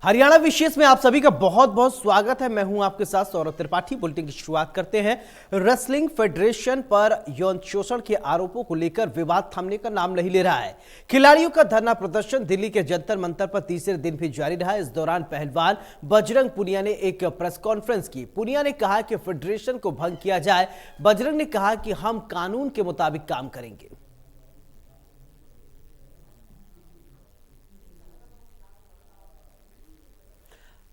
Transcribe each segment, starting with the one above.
हरियाणा विशेष में आप सभी का बहुत बहुत स्वागत है। मैं हूं आपके साथ सौरभ त्रिपाठी। बुलेटिन की शुरुआत करते हैं। रेसलिंग फेडरेशन पर यौन शोषण के आरोपों को लेकर विवाद थमने का नाम नहीं ले रहा है। खिलाड़ियों का धरना प्रदर्शन दिल्ली के जंतर मंतर पर तीसरे दिन भी जारी रहा। इस दौरान पहलवान बजरंग पुनिया ने एक प्रेस कॉन्फ्रेंस की। पुनिया ने कहा कि फेडरेशन को भंग किया जाए। बजरंग ने कहा कि हम कानून के मुताबिक काम करेंगे।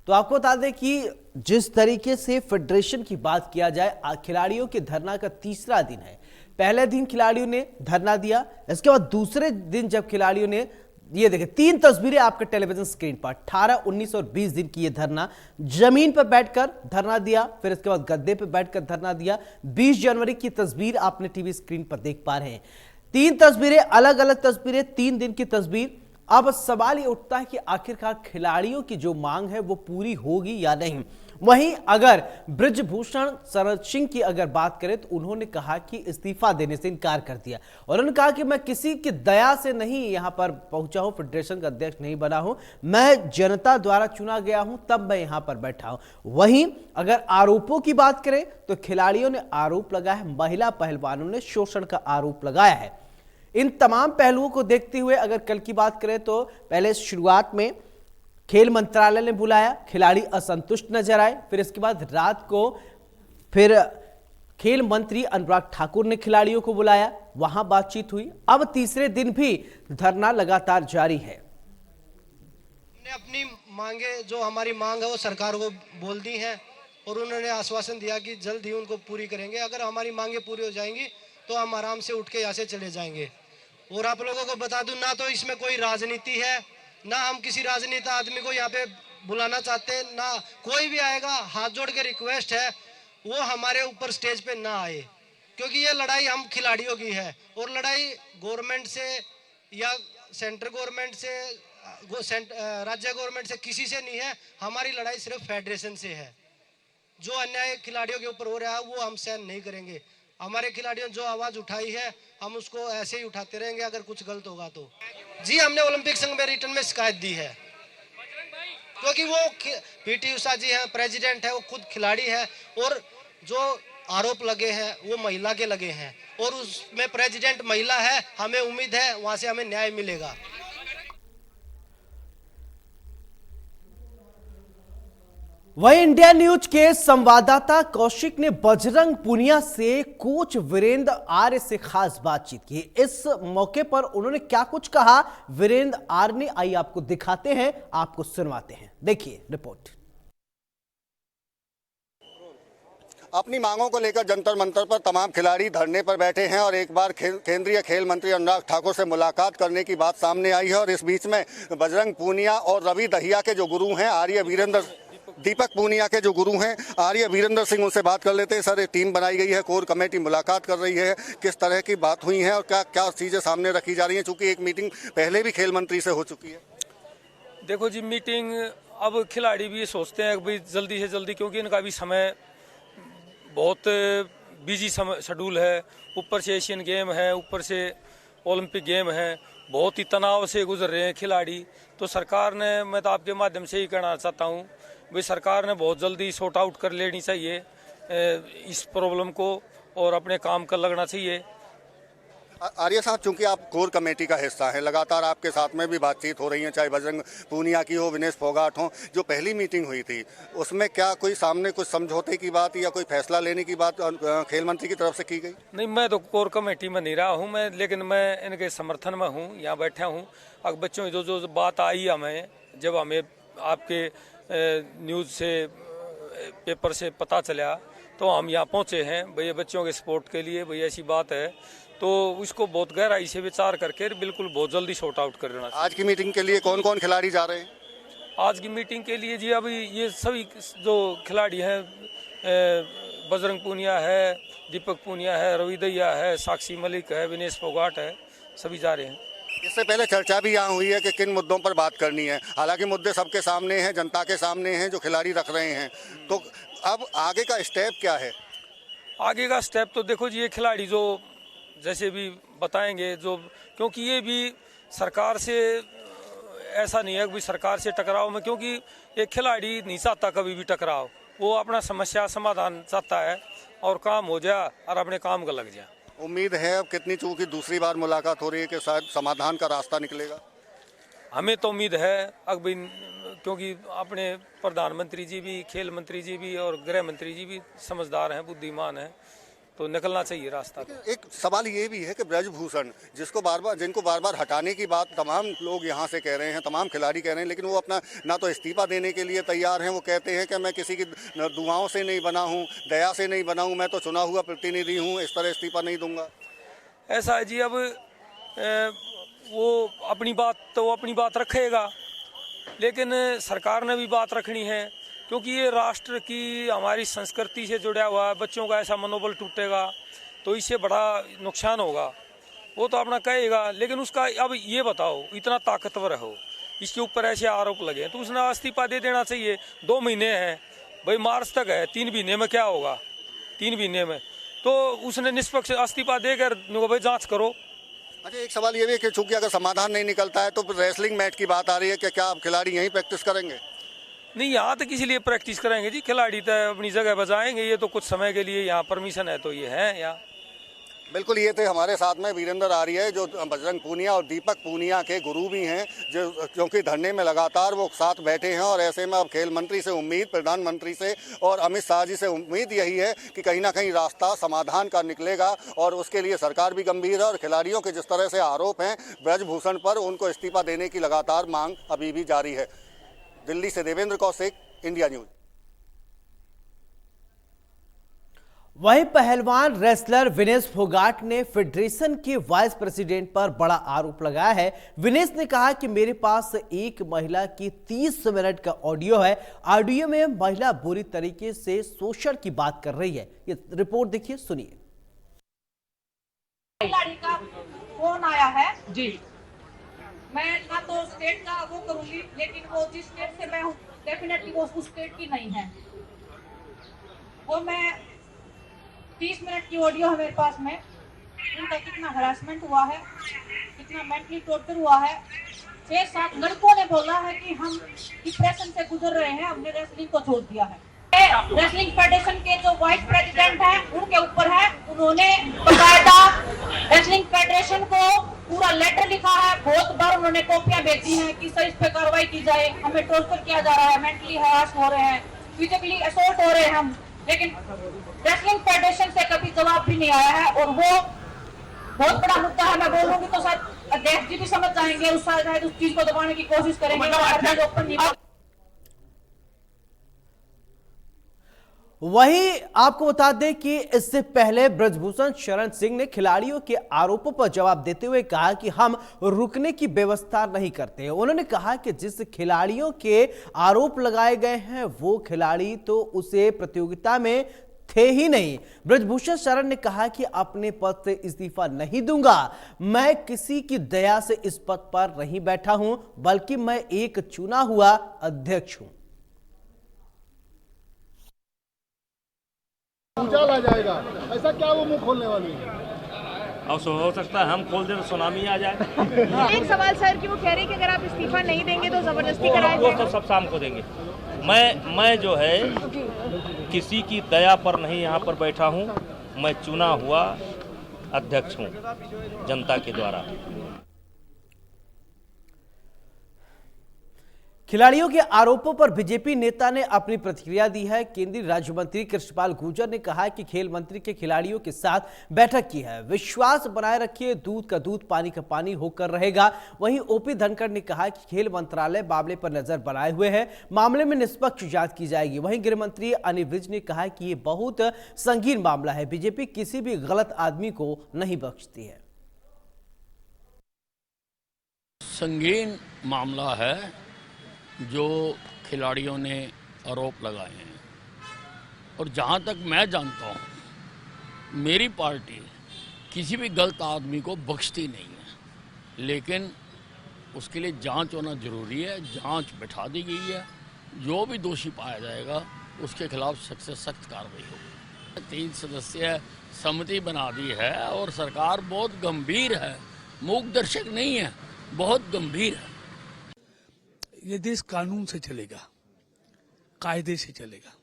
तो आपको बता दें कि जिस तरीके से फेडरेशन की बात किया जाए, खिलाड़ियों के धरना का तीसरा दिन है। पहले दिन खिलाड़ियों ने धरना दिया, इसके बाद दूसरे दिन जब खिलाड़ियों ने ये देखें, 3 तस्वीरें आपके टेलीविजन स्क्रीन पर, 18, 19 और 20 दिन की ये धरना, जमीन पर बैठकर धरना दिया, फिर इसके बाद गद्दे पर बैठकर धरना दिया। 20 जनवरी की तस्वीर आपने टीवी स्क्रीन पर देख पा रहे हैं। 3 तस्वीरें, अलग अलग तस्वीरें, 3 दिन की तस्वीर। अब सवाल ये उठता है कि आखिरकार खिलाड़ियों की जो मांग है वो पूरी होगी या नहीं। वहीं अगर बृजभूषण शरण सिंह की अगर बात करें तो उन्होंने कहा कि इस्तीफा देने से इनकार कर दिया और उन्होंने कहा कि मैं किसी की दया से नहीं यहां पर पहुंचा हूं, फेडरेशन का अध्यक्ष नहीं बना हूं, मैं जनता द्वारा चुना गया हूं, तब मैं यहां पर बैठा हूं। वहीं अगर आरोपों की बात करें तो खिलाड़ियों ने आरोप लगाया है, महिला पहलवानों ने शोषण का आरोप लगाया है। इन तमाम पहलुओं को देखते हुए अगर कल की बात करें तो पहले शुरुआत में खेल मंत्रालय ने बुलाया, खिलाड़ी असंतुष्ट नजर आए। फिर इसके बाद रात को फिर खेल मंत्री अनुराग ठाकुर ने खिलाड़ियों को बुलाया, वहां बातचीत हुई। अब तीसरे दिन भी धरना लगातार जारी है। हमने अपनी मांगे, जो हमारी मांग है वो सरकार को बोल दी है और उन्होंने आश्वासन दिया कि जल्द ही उनको पूरी करेंगे। अगर हमारी मांगे पूरी हो जाएंगी तो हम आराम से उठ के यहाँ से चले जाएंगे। और आप लोगों को बता दूं, ना तो इसमें कोई राजनीति है, ना हम किसी राजनीति आदमी को यहाँ पे बुलाना चाहते, ना कोई भी आएगा। हाथ जोड़ के रिक्वेस्ट है वो हमारे ऊपर स्टेज पे ना आए, क्योंकि ये लड़ाई हम खिलाड़ियों की है और लड़ाई गवर्नमेंट से या सेंट्रल गवर्नमेंट से, राज्य गवर्नमेंट से किसी से नहीं है। हमारी लड़ाई सिर्फ फेडरेशन से है। जो अन्याय खिलाड़ियों के ऊपर हो रहा है वो हम सहन नहीं करेंगे। हमारे खिलाड़ियों ने जो आवाज उठाई है हम उसको ऐसे ही उठाते रहेंगे। अगर कुछ गलत होगा तो जी, हमने ओलंपिक संघ में रिटर्न में शिकायत दी है, क्योंकि वो पीटी उषा जी हैं, प्रेसिडेंट है, वो खुद खिलाड़ी है और जो आरोप लगे हैं वो महिला के लगे हैं और उसमें प्रेसिडेंट महिला है। हमें उम्मीद है वहां से हमें न्याय मिलेगा। वहीं इंडिया न्यूज के संवाददाता कौशिक ने बजरंग पुनिया से कोच वीरेंद्र आर्य से खास बातचीत की। इस मौके पर उन्होंने क्या कुछ कहा वीरेंद्र आर्य ने, आइए आपको दिखाते हैं, आपको सुनवाते हैं। देखिए रिपोर्ट। अपनी मांगों को लेकर जंतर मंतर पर तमाम खिलाड़ी धरने पर बैठे हैं और एक बार केंद्रीय खेल मंत्री अनुराग ठाकुर से मुलाकात करने की बात सामने आई है। और इस बीच में बजरंग पूनिया और रवि दहिया के जो गुरु हैं, दीपक पूनिया के जो गुरु हैं आर्य वीरेंद्र सिंह, उनसे बात कर लेते हैं। सर, एक टीम बनाई गई है, कोर कमेटी मुलाकात कर रही है, किस तरह की बात हुई है और क्या क्या चीज़ें सामने रखी जा रही हैं, चूंकि एक मीटिंग पहले भी खेल मंत्री से हो चुकी है। देखो जी, मीटिंग अब खिलाड़ी भी ये सोचते हैं कि भाई जल्दी से जल्दी, क्योंकि इनका भी समय बहुत बिजी समय शेड्यूल है, ऊपर से एशियन गेम है, ऊपर से ओलंपिक गेम है, बहुत ही तनाव से गुजर रहे हैं खिलाड़ी। तो सरकार ने, मैं तो आपके माध्यम से ही कहना चाहता हूँ भाई, सरकार ने बहुत जल्दी सॉर्ट आउट कर लेनी चाहिए इस प्रॉब्लम को और अपने काम कर लगना चाहिए। आर्य साहब, चूंकि आप कोर कमेटी का हिस्सा हैं, लगातार आपके साथ में भी बातचीत हो रही है, चाहे बजरंग पूनिया की हो, विनेश फोगाट हो, जो पहली मीटिंग हुई थी उसमें क्या कोई सामने कुछ समझौते की बात या कोई फैसला लेने की बात खेल मंत्री की तरफ से की गई? नहीं, मैं तो कोर कमेटी में नहीं रहा हूँ मैं, लेकिन मैं इनके समर्थन में हूँ, यहाँ बैठा हूँ। अब बच्चों की जो बात आई हमें, जब हमें आपके न्यूज़ से, पेपर से पता चला तो हम यहाँ पहुँचे हैं भैया बच्चों के सपोर्ट के लिए। भैया ऐसी बात है तो उसको बहुत गहराई से विचार करके बिल्कुल बहुत जल्दी सॉर्ट आउट कर देना। आज की मीटिंग के लिए कौन कौन खिलाड़ी जा रहे हैं? आज की मीटिंग के लिए जी अभी ये सभी जो खिलाड़ी हैं, बजरंग पूनिया है, दीपक पूनिया है, रवि दहिया है, साक्षी मलिक है, विनेश फोगाट है, सभी जा रहे हैं। इससे पहले चर्चा भी यहाँ हुई है कि किन मुद्दों पर बात करनी है। हालांकि मुद्दे सबके सामने हैं, जनता के सामने हैं, जो खिलाड़ी रख रहे हैं। तो अब आगे का स्टेप क्या है? आगे का स्टेप तो देखो जी, ये खिलाड़ी जो जैसे भी बताएंगे, जो क्योंकि ये भी सरकार से ऐसा नहीं है कि सरकार से टकराव में, क्योंकि एक खिलाड़ी नहीं चाहता कभी भी टकराव, वो अपना समस्या समाधान चाहता है और काम हो जाए और अपने काम का लग जाए। उम्मीद है अब कितनी चूंकि दूसरी बार मुलाकात हो रही है कि शायद समाधान का रास्ता निकलेगा? हमें तो उम्मीद है अभी, क्योंकि अपने प्रधानमंत्री जी भी, खेल मंत्री जी भी और गृह मंत्री जी भी समझदार हैं, बुद्धिमान हैं, तो निकलना चाहिए रास्ता। एक सवाल ये भी है कि ब्रजभूषण जिनको बार बार हटाने की बात तमाम लोग यहाँ से कह रहे हैं, तमाम खिलाड़ी कह रहे हैं, लेकिन वो अपना ना तो इस्तीफा देने के लिए तैयार हैं। वो कहते हैं कि मैं किसी की दुआओं से नहीं बना हूँ, दया से नहीं बना हूँ, मैं तो चुना हुआ प्रतिनिधि हूँ, इस तरह इस्तीफा नहीं दूंगा। ऐसा है जी, अब वो अपनी बात रखेगा, लेकिन सरकार ने भी बात रखनी है, क्योंकि ये राष्ट्र की हमारी संस्कृति से जुड़ा हुआ है। बच्चों का ऐसा मनोबल टूटेगा तो इससे बड़ा नुकसान होगा। वो तो अपना कहेगा, लेकिन उसका अब ये बताओ, इतना ताकतवर हो, इसके ऊपर ऐसे आरोप लगे तो उसने इस्तीफा दे देना चाहिए। 2 महीने हैं भाई, मार्च तक है, 3 महीने में क्या होगा? 3 महीने में तो उसने निष्पक्ष इस्तीफा देकर भाई जाँच करो। अच्छा, एक सवाल ये भी है कि चूंकि अगर समाधान नहीं निकलता है तो रेसलिंग मैच की बात आ रही है कि क्या आप खिलाड़ी यहीं प्रैक्टिस करेंगे? नहीं, यहाँ तक इसीलिए प्रैक्टिस करेंगे जी, खिलाड़ी तो अपनी जगह बजाएंगे, ये तो कुछ समय के लिए यहाँ परमिशन है तो ये है यहाँ। बिल्कुल, ये थे हमारे साथ में वीरेंद्र आर्य, जो बजरंग पूनिया और दीपक पूनिया के गुरु भी हैं, जो क्योंकि धरने में लगातार वो साथ बैठे हैं। और ऐसे में अब खेल मंत्री से उम्मीद, प्रधानमंत्री से और अमित शाह जी से उम्मीद यही है कि कहीं ना कहीं रास्ता समाधान का निकलेगा, और उसके लिए सरकार भी गंभीर है। और खिलाड़ियों के जिस तरह से आरोप हैं ब्रजभूषण पर, उनको इस्तीफा देने की लगातार मांग अभी भी जारी है। दिल्ली से देवेंद्र कौशिक, इंडिया न्यूज। वहीं पहलवान रेसलर विनेश फोगाट ने फेडरेशन के वाइस प्रेसिडेंट पर बड़ा आरोप लगाया है। विनेश ने कहा कि मेरे पास एक महिला की 30 मिनट का ऑडियो है। ऑडियो में महिला बुरी तरीके से शोषण की बात कर रही है। ये रिपोर्ट देखिए, सुनिए। खिलाड़ी का फोन आया है जी, मैं ना तो स्टेट का वो करूंगी, लेकिन वो जिस स्टेट से मैं हूँ डेफिनेटली वो उस स्टेट की नहीं है। वो मैं 30 मिनट की ऑडियो है मेरे पास में, उनका कितना हरासमेंट हुआ है, कितना मेंटली टॉर्चर हुआ है। 6-7 लड़कों ने बोला है कि हम डिप्रेशन से गुजर रहे हैं, हमने रेसलिंग को छोड़ दिया है। रेसलिंग फेडरेशन के जो वाइस प्रेसिडेंट हैं उनके ऊपर है, उन्होंने बकायदा रेसलिंग फेडरेशन को पूरा लेटर लिखा है। बहुत बार उन्होंने कॉपियां भेजी हैं कि सर इस पे कार्रवाई की जाए, हमें टॉर्चर किया जा रहा है, मेंटली हरास हो रहे हैं, फिजिकली असॉल्ट हो रहे हैं हम, लेकिन रेसलिंग फेडरेशन से कभी जवाब भी नहीं आया है। और वो बहुत बड़ा मुद्दा है, मैं बोलूंगी तो शायद अध्यक्ष जी भी समझ जाएंगे, उस चीज को दबाने की कोशिश करेंगे। वहीं आपको बता दें कि इससे पहले ब्रजभूषण शरण सिंह ने खिलाड़ियों के आरोपों पर जवाब देते हुए कहा कि हम रुकने की व्यवस्था नहीं करते। उन्होंने कहा कि जिस खिलाड़ियों के आरोप लगाए गए हैं वो खिलाड़ी तो उसे प्रतियोगिता में थे ही नहीं। ब्रजभूषण शरण ने कहा कि अपने पद से इस्तीफा नहीं दूंगा, मैं किसी की दया से इस पद पर नहीं बैठा हूं, बल्कि मैं एक चुना हुआ अध्यक्ष हूं। उजाला जाएगा, ऐसा क्या वो मुंह खोलने वाली है? अब हो सकता है हम खोल दें तो सुनामी आ जाए। एक सवाल सर कि वो कह रहे हैं कि अगर आप इस्तीफा नहीं देंगे तो जबरदस्ती कराया जाएगा। तो सब शाम को देंगे। मैं जो है किसी की दया पर नहीं यहाँ पर बैठा हूँ, मैं चुना हुआ अध्यक्ष हूँ जनता के द्वारा। खिलाड़ियों के आरोपों पर बीजेपी नेता ने अपनी प्रतिक्रिया दी है। केंद्रीय राज्य मंत्री कृष्णपाल गुर्जर ने कहा कि खेल मंत्री के खिलाड़ियों के साथ बैठक की है, विश्वास बनाए रखिए, दूध का दूध पानी का पानी होकर रहेगा। वहीं ओपी धनखड़ ने कहा कि खेल मंत्रालय मामले पर नजर बनाए हुए है, मामले में निष्पक्ष जांच की जाएगी। वहीं गृह मंत्री अनिल विज ने कहा कि ये बहुत संगीन मामला है, बीजेपी किसी भी गलत आदमी को नहीं बख्शती है। संगीन मामला है जो खिलाड़ियों ने आरोप लगाए हैं, और जहाँ तक मैं जानता हूँ मेरी पार्टी किसी भी गलत आदमी को बख्शती नहीं है, लेकिन उसके लिए जांच होना जरूरी है। जांच बैठा दी गई है, जो भी दोषी पाया जाएगा उसके खिलाफ सख्त से सख्त कार्रवाई होगी। 3 सदस्यीय समिति बना दी है और सरकार बहुत गंभीर है, मूक दर्शक नहीं है, बहुत गंभीर है। ये देश कानून से चलेगा, कायदे से चलेगा।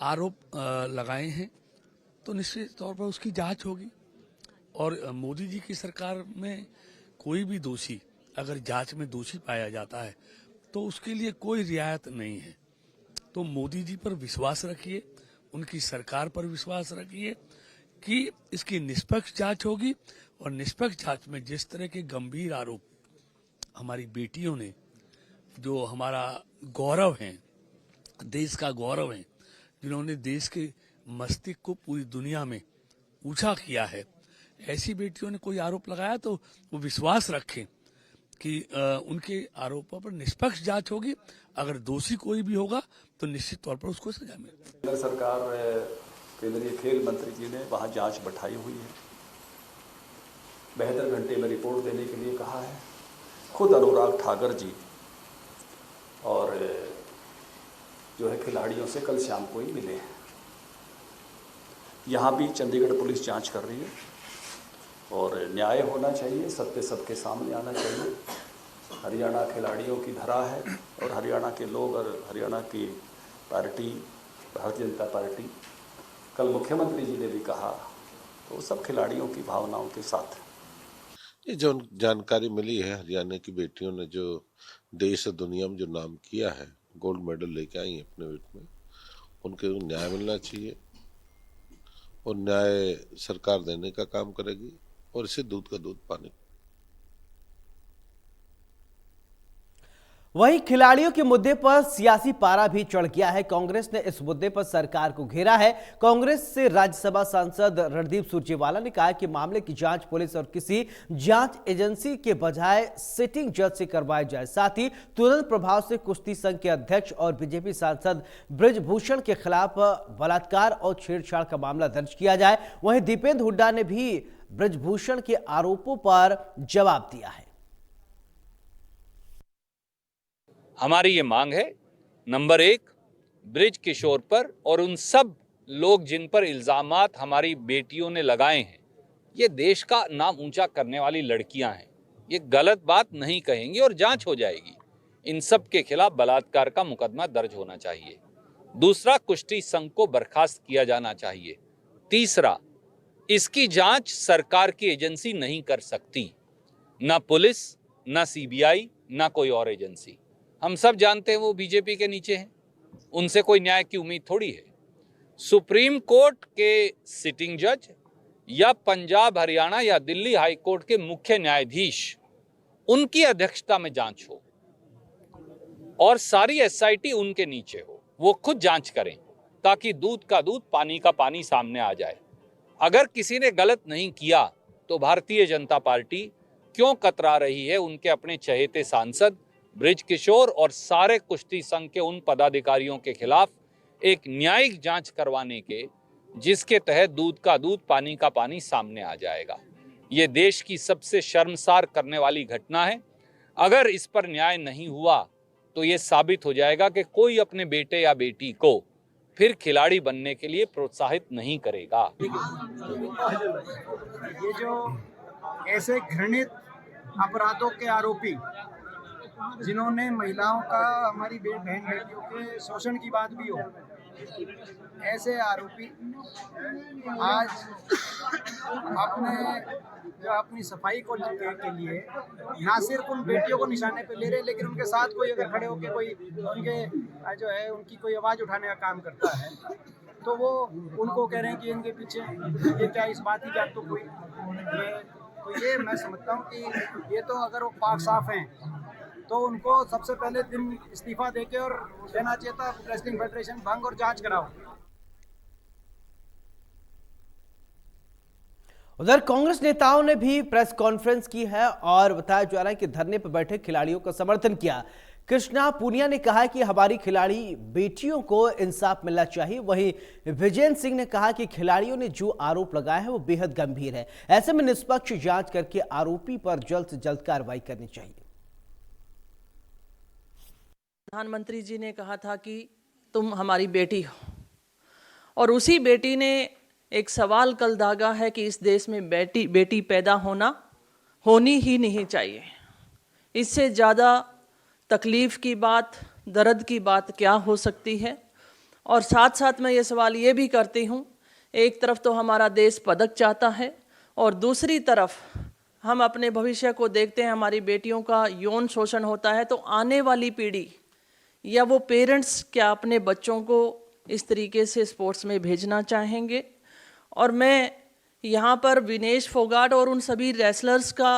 आरोप लगाए हैं तो निश्चित तौर पर उसकी जांच होगी, और मोदी जी की सरकार में कोई भी दोषी अगर जांच में दोषी पाया जाता है तो उसके लिए कोई रियायत नहीं है। तो मोदी जी पर विश्वास रखिए, उनकी सरकार पर विश्वास रखिए कि इसकी निष्पक्ष जांच होगी, और निष्पक्ष जांच में जिस तरह के गंभीर आरोप हमारी बेटियों ने, जो हमारा गौरव है, देश का गौरव है, जिन्होंने देश के मस्तिष्क को पूरी दुनिया में ऊंचा किया है, ऐसी बेटियों ने कोई आरोप लगाया तो वो विश्वास रखें कि उनके आरोपों पर निष्पक्ष जांच होगी। अगर दोषी कोई भी होगा तो निश्चित तौर पर उसको सजा मिलेगी। केंद्र सरकार, केंद्रीय खेल मंत्री जी ने वहां जांच बैठाई हुई है, 72 घंटे में रिपोर्ट देने के लिए कहा है। खुद अनुराग ठाकुर जी और जो है खिलाड़ियों से कल शाम को ही मिले हैं। यहाँ भी चंडीगढ़ पुलिस जांच कर रही है, और न्याय होना चाहिए, सत्य सबके सामने आना चाहिए। हरियाणा खिलाड़ियों की धरा है, और हरियाणा के लोग और हरियाणा की पार्टी, भारतीय जनता पार्टी, कल मुख्यमंत्री जी ने भी कहा, तो सब खिलाड़ियों की भावनाओं के साथ। ये जो जानकारी मिली है, हरियाणा की बेटियों ने जो देश और दुनिया में जो नाम किया है, गोल्ड मेडल लेके आई हैं अपने वेट में, उनके न्याय मिलना चाहिए, और न्याय सरकार देने का काम करेगी, और इसे दूध का दूध पानी। वहीं खिलाड़ियों के मुद्दे पर सियासी पारा भी चढ़ गया है। कांग्रेस ने इस मुद्दे पर सरकार को घेरा है। कांग्रेस से राज्यसभा सांसद रणदीप सुरजेवाला ने कहा कि मामले की जांच पुलिस और किसी जांच एजेंसी के बजाय सिटिंग जज से करवाई जाए। साथ ही तुरंत प्रभाव से कुश्ती संघ के अध्यक्ष और बीजेपी सांसद बृजभूषण के खिलाफ बलात्कार और छेड़छाड़ का मामला दर्ज किया जाए। वहीं दीपेंद्र हुड्डा ने भी बृजभूषण के आरोपों पर जवाब दिया है। हमारी ये मांग है, नंबर 1, बृज किशोर पर और उन सब लोग जिन पर इल्जामात हमारी बेटियों ने लगाए हैं, ये देश का नाम ऊंचा करने वाली लड़कियां हैं, ये गलत बात नहीं कहेंगी और जांच हो जाएगी। इन सब के खिलाफ बलात्कार का मुकदमा दर्ज होना चाहिए। दूसरा, कुश्ती संघ को बर्खास्त किया जाना चाहिए। तीसरा, इसकी जांच सरकार की एजेंसी नहीं कर सकती, ना पुलिस, ना सीबीआई, ना कोई और एजेंसी। हम सब जानते हैं वो बीजेपी के नीचे हैं, उनसे कोई न्याय की उम्मीद थोड़ी है। सुप्रीम कोर्ट के सिटिंग जज या पंजाब, हरियाणा या दिल्ली हाई कोर्ट के मुख्य न्यायाधीश, उनकी अध्यक्षता में जांच हो और सारी एसआईटी उनके नीचे हो, वो खुद जांच करें ताकि दूध का दूध, पानी का पानी सामने आ जाए। अगर किसी ने गलत नहीं किया तो भारतीय जनता पार्टी क्यों कतरा रही है उनके अपने चहेते सांसद बृज किशोर और सारे कुश्ती संघ के उन पदाधिकारियों के खिलाफ एक न्यायिक जांच करवाने के, जिसके तहत दूध का दूध, पानी का पानी सामने आ जाएगा। ये देश की सबसे शर्मसार करने वाली घटना है। अगर इस पर न्याय नहीं हुआ तो ये साबित हो जाएगा कि कोई अपने बेटे या बेटी को फिर खिलाड़ी बनने के लिए प्रोत्साहित नहीं करेगा। ये जो ऐसे घृणित अपराधों के आरोपी, जिन्होंने महिलाओं का, हमारी बहन बेटियों के शोषण की बात भी हो, ऐसे आरोपी आज अपनी सफाई को के लिए ना सिर्फ उन बेटियों को निशाने पे ले रहे, लेकिन उनके साथ कोई अगर खड़े होकर कोई उनके जो है उनकी कोई आवाज़ उठाने का काम करता है तो वो उनको कह रहे हैं कि इनके पीछे ये क्या इस बात की क्या तो कोई तो ये मैं समझता हूँ कि ये तो अगर वो पाक साफ हैं तो उनको सबसे पहले दिन इस्तीफा देके और देना चाहिए था रेसलिंग फेडरेशन भंग और जांच कराओ। उधर कांग्रेस नेताओं ने भी प्रेस कॉन्फ्रेंस की है और बताया जा रहा है कि धरने पर बैठे खिलाड़ियों का समर्थन किया। कृष्णा पूनिया ने कहा कि हमारी खिलाड़ी बेटियों को इंसाफ मिलना चाहिए। वहीं विजेंद्र सिंह ने कहा कि खिलाड़ियों ने जो आरोप लगाया है वो बेहद गंभीर है, ऐसे में निष्पक्ष जांच करके आरोपी पर जल्द से जल्द कार्रवाई करनी चाहिए। प्रधानमंत्री जी ने कहा था कि तुम हमारी बेटी हो, और उसी बेटी ने एक सवाल कल दागा है कि इस देश में बेटी पैदा होनी ही नहीं चाहिए। इससे ज़्यादा तकलीफ़ की बात, दर्द की बात क्या हो सकती है। और साथ साथ मैं ये सवाल ये भी करती हूँ, एक तरफ तो हमारा देश पदक चाहता है और दूसरी तरफ हम अपने भविष्य को देखते हैं, हमारी बेटियों का यौन शोषण होता है, तो आने वाली पीढ़ी या वो पेरेंट्स क्या अपने बच्चों को इस तरीके से स्पोर्ट्स में भेजना चाहेंगे। और मैं यहाँ पर विनेश फोगाट और उन सभी रेसलर्स का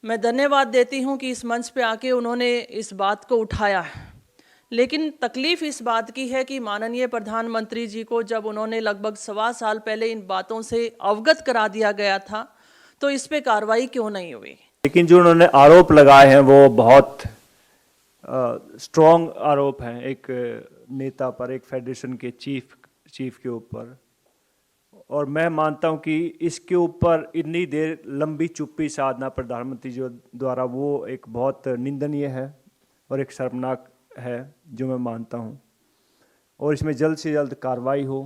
मैं धन्यवाद देती हूँ कि इस मंच पे आके उन्होंने इस बात को उठाया है। लेकिन तकलीफ़ इस बात की है कि माननीय प्रधानमंत्री जी को जब उन्होंने लगभग 1.25 साल पहले इन बातों से अवगत करा दिया गया था, तो इस पे कार्रवाई क्यों नहीं हुई। लेकिन जो उन्होंने आरोप लगाए हैं वो बहुत स्ट्रॉन्ग आरोप हैं, एक नेता पर, एक फेडरेशन के चीफ के ऊपर। और मैं मानता हूं कि इसके ऊपर इतनी देर लंबी चुप्पी साधना प्रधानमंत्री जी द्वारा वो एक बहुत निंदनीय है और एक शर्मनाक है, जो मैं मानता हूं। और इसमें जल्द से जल्द कार्रवाई हो।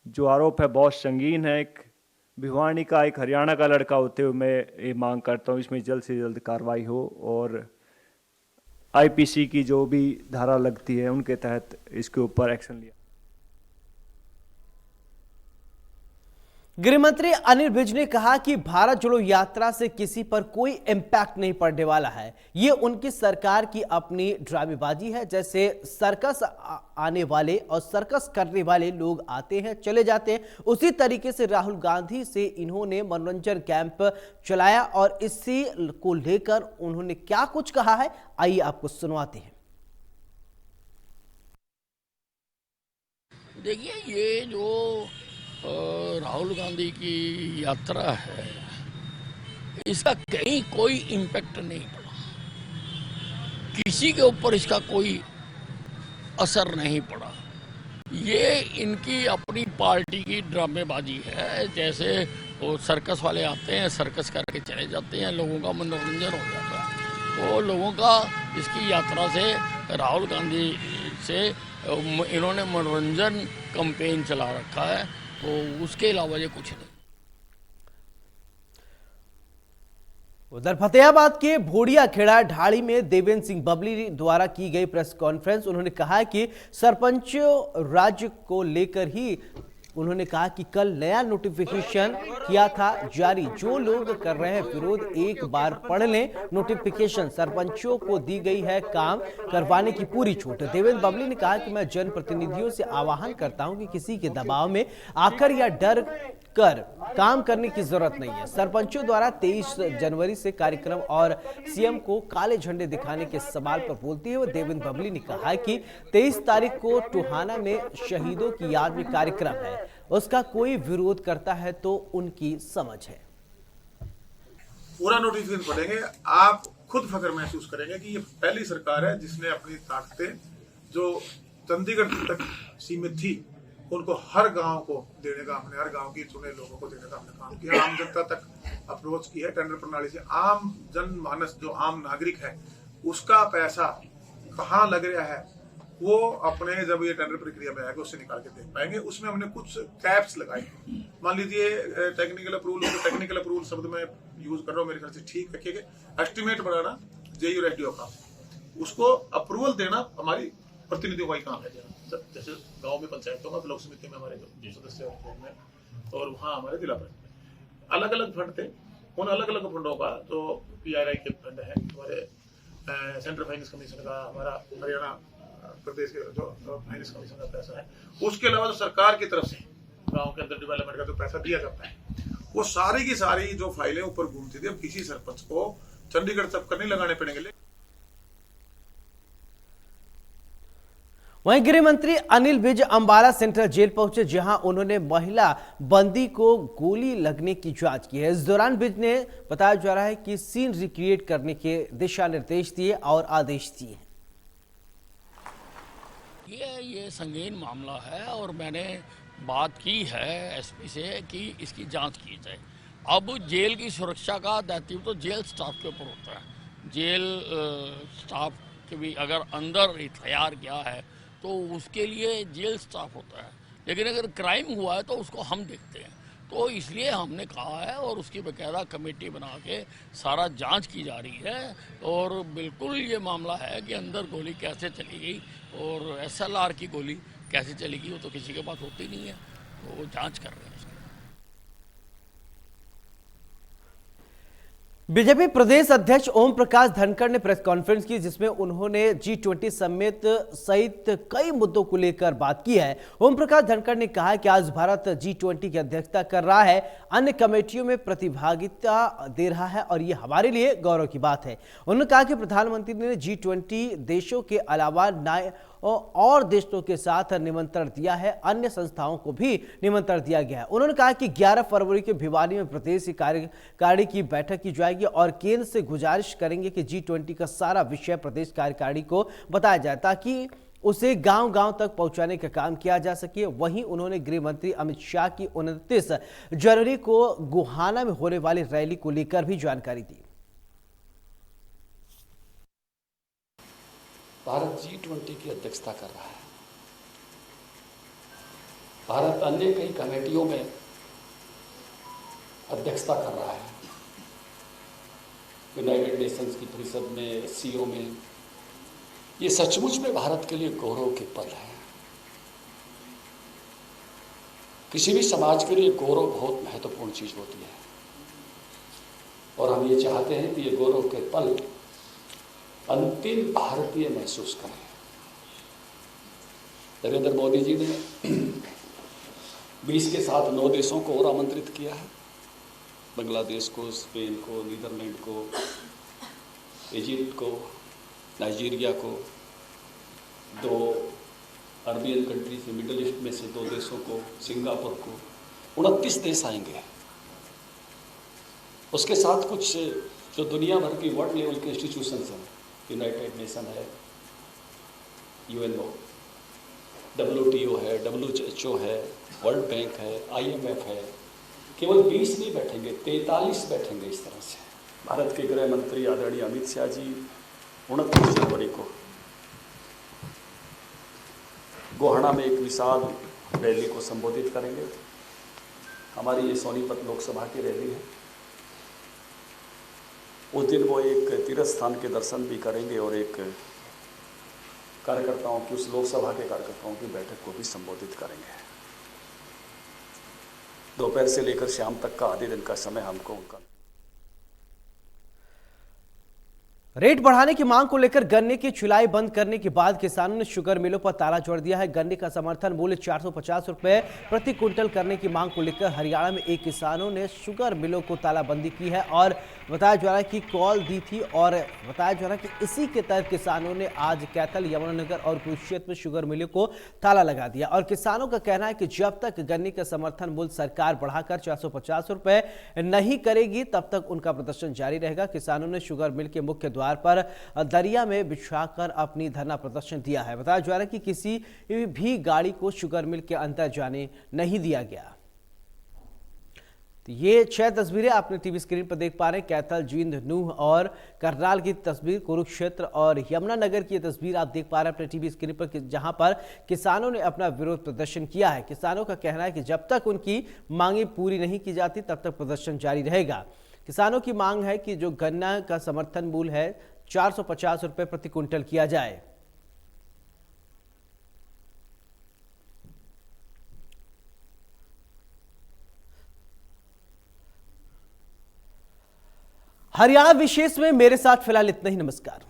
जो आरोप है बहुत संगीन है। एक भिवानी का, एक हरियाणा का लड़का होते हुए मैं ये मांग करता हूँ इसमें जल्द से जल्द कार्रवाई हो और आईपीसी की जो भी धारा लगती है उनके तहत इसके ऊपर एक्शन लिया। गृह मंत्री अनिल विज ने कहा कि भारत जोड़ो यात्रा से किसी पर कोई इम्पैक्ट नहीं पड़ने वाला है। ये उनकी सरकार की अपनी ड्रामेबाजी है। जैसे सर्कस आने वाले और सर्कस करने वाले लोग आते हैं, चले जाते हैं, उसी तरीके से राहुल गांधी से इन्होंने मनोरंजन कैंप चलाया और इसी को लेकर उन्होंने क्या कुछ कहा है, आइए आपको सुनवाते हैं। देखिए, ये जो राहुल गांधी की यात्रा है, इसका कहीं कोई इम्पैक्ट नहीं पड़ा, किसी के ऊपर इसका कोई असर नहीं पड़ा। ये इनकी अपनी पार्टी की ड्रामेबाजी है। जैसे वो सर्कस वाले आते हैं, सर्कस करके चले जाते हैं, लोगों का मनोरंजन हो जाता है। तो लोगों का इसकी यात्रा से, राहुल गांधी से इन्होंने मनोरंजन कैंपेन चला रखा है, तो उसके अलावा ये कुछ नहीं। उधर फतेहाबाद के भोड़िया खेड़ा ढाड़ी में देवेंद्र सिंह बबली द्वारा की गई प्रेस कॉन्फ्रेंस। उन्होंने कहा कि सरपंच राज्य को लेकर ही उन्होंने कहा कि कल नया नोटिफिकेशन किया था जारी। जो लोग कर रहे हैं विरोध, एक बार पढ़ लें नोटिफिकेशन। सरपंचों को दी गई है काम करवाने की पूरी छूट। देवेंद्र बबली ने कहा कि मैं जनप्रतिनिधियों से आह्वान करता हूं कि किसी के दबाव में आकर या डर कर काम करने की जरूरत नहीं है। सरपंचों द्वारा 23 जनवरी से कार्यक्रम और सीएम को काले झंडे दिखाने के सवाल पर बोलते हुए देवेंद्र बबली ने कहा कि 23 तारीख को टोहाना में शहीदों की याद में कार्यक्रम है, उसका कोई विरोध करता है तो उनकी समझ है। पूरा नोटिफिकेशन पढ़ेंगे, आप खुद फख्र महसूस करेंगे कि ये पहली सरकार है जिसने अपनी ताकतें जो चंडीगढ़ तक सीमित थी उनको हर गांव को देने का, हमने हर गांव की चुने लोगों को देने का हमने काम किया। आम जनता तक अप्रोच की है टेंडर प्रणाली से। आम जनमानस जो आम नागरिक है उसका पैसा कहाँ लग रहा है वो अपने जब ये टेंडर प्रक्रिया में आएगा उससे निकाल के देख पाएंगे। उसमें हमने कुछ कैप्स लगाए। मान लीजिए टेक्निकल अप्रूवल, टेक्निकल अप्रूवल शब्द में यूज कर रहा हूँ, मेरे ख्याल से ठीक रखिएगा। एस्टिमेट बनाना जेयू रेडियो का, उसको अप्रूवल देना हमारी प्रतिनिधियों का ही काम है। जैसे गांव में पंचायतों में, ब्लॉक समिति में हमारे जो सदस्य में, और वहाँ हमारे जिला परिषद अलग अलग फंड थे। उन अलग अलग फंडों का जो PRI के फंड है, हमारे सेंट्रल फाइनेंस कमीशन का, हमारा हरियाणा प्रदेश के जो फाइनेंस कमीशन का पैसा है, उसके अलावा जो सरकार की तरफ से गांव के अंदर डेवलपमेंट का जो पैसा दिया जाता है, वो सारी की सारी जो फाइलें ऊपर घूमती थी, अब किसी सरपंच को चंडीगढ़ चक्कर नहीं लगाने पड़ेंगे। वहीं गृह मंत्री अनिल विज अंबाला सेंट्रल जेल पहुंचे, जहां उन्होंने महिला बंदी को गोली लगने की जांच की है। इस दौरान विज ने बताया जा रहा है कि सीन रिक्रिएट करने के दिशा निर्देश दिए और आदेश दिए। ये संगीन मामला है और मैंने बात की है SP से कि इसकी जांच की जाए। अब जेल की सुरक्षा का दायित्व तो जेल स्टाफ के ऊपर होता है। जेल स्टाफ के भी अगर अंदर तैयार किया है तो उसके लिए जेल स्टाफ होता है, लेकिन अगर क्राइम हुआ है तो उसको हम देखते हैं। तो इसलिए हमने कहा है और उसकी बकायदा कमेटी बना के सारा जांच की जा रही है। और बिल्कुल ये मामला है कि अंदर गोली कैसे चली गई और SLR की गोली कैसे चली गई, वो तो किसी के पास होती नहीं है, तो वो जांच कर रहे हैं। बीजेपी प्रदेश अध्यक्ष ओम प्रकाश धनखड़ ने प्रेस कॉन्फ्रेंस की, जिसमें उन्होंने G20 समिट सहित कई मुद्दों को लेकर बात की है। ओम प्रकाश धनखड़ ने कहा कि आज भारत G20 की अध्यक्षता कर रहा है, अन्य कमेटियों में प्रतिभागिता दे रहा है और ये हमारे लिए गौरव की बात है। उन्होंने कहा कि प्रधानमंत्री ने G20 देशों के अलावा और देशों के साथ निमंत्रण दिया है, अन्य संस्थाओं को भी निमंत्रण दिया गया है। उन्होंने कहा कि 11 फरवरी के भिवानी में प्रदेश कार्यकारिणी की बैठक की जाएगी और केंद्र से गुजारिश करेंगे कि G20 का सारा विषय प्रदेश कार्यकारिणी को बताया जाए ताकि उसे गांव-गांव तक पहुंचाने का काम किया जा सके। वहीं उन्होंने गृह मंत्री अमित शाह की 29 जनवरी को गोहाना में होने वाली रैली को लेकर भी जानकारी दी। भारत G20 की अध्यक्षता कर रहा है। भारत अन्य कई कमेटियों में अध्यक्षता कर रहा है, यूनाइटेड नेशंस की परिषद में, SCO में। ये सचमुच में भारत के लिए गौरव के पल है। किसी भी समाज के लिए गौरव बहुत महत्वपूर्ण चीज होती है और हम ये चाहते हैं कि ये गौरव के पल अंतिम भारतीय महसूस करें। नरेंद्र मोदी जी ने 20 के साथ 9 देशों को और आमंत्रित किया है, बांग्लादेश को, स्पेन को, नीदरलैंड को, इजिप्ट को, नाइजीरिया को, 2 अरबियन कंट्रीज में, मिडल ईस्ट में से 2 देशों को, सिंगापुर को, 29 देश आएंगे। उसके साथ कुछ जो दुनिया भर की वर्ल्ड लेवल के इंस्टीट्यूशंस हैं, यूनाइटेड नेशन है, UNO, WTO है, WHO है, वर्ल्ड बैंक है, IMF है। केवल 20 नहीं बैठेंगे, 43 बैठेंगे। इस तरह से भारत के गृह मंत्री आदरणीय अमित शाह जी 29 जनवरी को गोहाना में एक विशाल रैली को संबोधित करेंगे। हमारी ये सोनीपत लोकसभा की रैली है। उस दिन वो एक तीर्थ स्थान के दर्शन भी करेंगे और एक कार्यकर्ताओं की, उस लोकसभा के कार्यकर्ताओं की बैठक को भी संबोधित करेंगे। दोपहर से लेकर शाम तक का आधे दिन का समय हमको उनका। रेट बढ़ाने की मांग को लेकर गन्ने की चुलाई बंद करने के बाद किसानों ने शुगर मिलों पर ताला जोड़ दिया है। गन्ने का समर्थन मूल्य 450 रुपए प्रति क्विंटल करने की मांग को लेकर हरियाणा में एक किसानों ने शुगर मिलों को तालाबंदी की है और बताया जा रहा है कि कॉल दी थी और बताया जा रहा है कि इसी के तहत किसानों ने आज कैथल, यमुनानगर और कुरुक्षेत्र में शुगर मिलों को ताला लगा दिया। और किसानों का कहना है कि जब तक गन्ने का समर्थन मूल्य सरकार बढ़ाकर 450 रुपए नहीं करेगी तब तक उनका प्रदर्शन जारी रहेगा। किसानों ने शुगर मिल के मुख्य द्वार पर दरिया में बिछाकर अपनी धरना प्रदर्शन दिया है। बताया जा रहा है कि किसी भी गाड़ी को शुगर मिल के अंदर जाने नहीं दिया गया। तो ये 6 तस्वीरें आपने टीवी स्क्रीन पर देख पा रहे हैं। कैथल, जींद, नूह और करनाल की तस्वीर, कुरुक्षेत्र और यमुनानगर की तस्वीर आप देख पा रहे हैं अपने टीवी स्क्रीन पर, जहां पर किसानों ने अपना विरोध प्रदर्शन किया है। किसानों का कहना है कि जब तक उनकी मांगे पूरी नहीं की जाती तब तक प्रदर्शन जारी रहेगा। किसानों की मांग है कि जो गन्ना का समर्थन मूल्य है 450 रुपए प्रति क्विंटल किया जाए। हरियाणा विशेष में मेरे साथ फिलहाल इतना ही। नमस्कार।